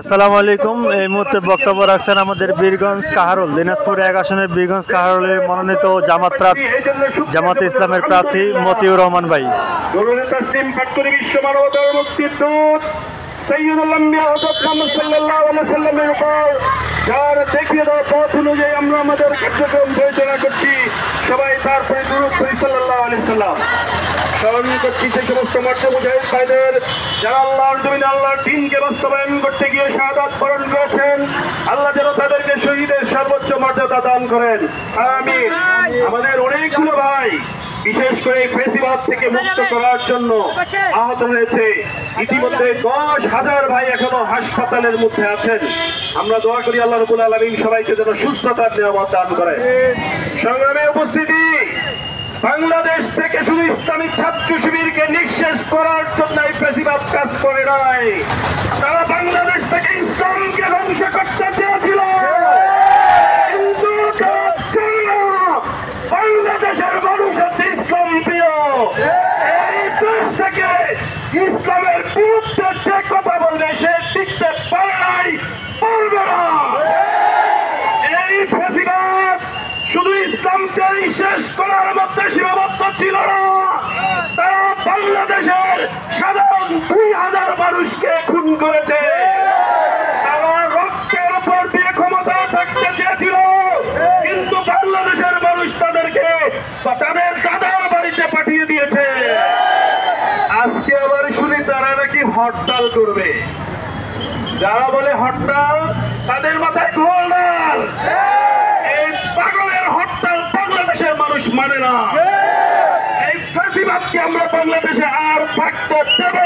আসসালামু আলাইকুম। এই মুহূর্তে বক্তব্য রাখছেন আমাদের বীরগঞ্জ কাহারোল দিনাজপুর ১ আসনের বীরগঞ্জ কাহারোলের মনোনীত জামাতে ইসলামের প্রার্থী মতিউর রহমান ভাই। বিশ্ব মানবতার মুক্তির দূত সৈয়দুল আম্বিয়া হযরত মুহাম্মদ সাল্লাল্লাহু আলাইহি সাল্লামের উপর যার দেখিয়ে দেওয়া পথ অনুযায়ী আমরা আমাদের কার্যক্রম পরিচালনা করছি, সবাই তারপরে দুরূদ পড়ি সাল্লাল্লাহু আলাইহি সাল্লাম। স্মরণ করছি সেই সমস্ত মর্যাদা মুজাহিদ ভাইদের যারা আল্লাহর জমিনে আল্লাহর দ্বীনকে বাস্তবায়ন করতে গিয়ে শাহাদাত বরণ করেছেন। আল্লাহ যেন তাদেরকে শহীদের সর্বোচ্চ মর্যাদা দান করেন, আমিন। আমাদের অনেকগুলো ভাই বিশেষ করে ফেসিবাদ থেকে মুক্ত করার জন্য আহত হয়েছে। ইতিমধ্যে 10,000 ভাই এখনো হাসপাতালের মধ্যে আছেন। আমরা দোয়া করি আল্লাহ রাব্বুল আলামিন সবাইকে যেন সুস্থতার নিয়ামত দান করেন। সংগ্রামে উপস্থিতি, বাংলাদেশ থেকে শুধু ইসলামী ছাত্র শিবিরকে নিঃশেষ করার জন্য ফেসিবাদ কাজ করে নাই, তারা বাংলাদেশ থেকে ইসলামকে ধ্বংস করতে চেয়েছিল। কিন্তু বাংলাদেশের মানুষ হচ্ছে ইসলাম প্রিয়। এই দেশ থেকে ইসলামের বিরুদ্ধে যে কথা বলবে সে টিকতে পারে নাই, পারবে না। এই ফেসিবাদ শুধু ইসলামকে শেষ করার মধ্যে সীমাবদ্ধ ছিল না, তারা বাংলাদেশের সাধারণ 2,000 মানুষকে খুন করেছে। তারা রক্তের উপর দিয়ে ক্ষমতা থাকতে চেয়েছিল, কিন্তু বাংলাদেশের মানুষ তাদেরকে তাদের দাদার বাড়িতে পাঠিয়ে দিয়েছে। আজকে আবার শুনি তারা নাকি হরতাল করবে। যারা বলে হরতাল তাদের মাথায় ঘোল ডাল। এই পাগলের হরতাল বাংলাদেশের মানুষ মানে না। এই ফ্যাসিবাদকে আমরা বাংলাদেশে আর থাকতে দেব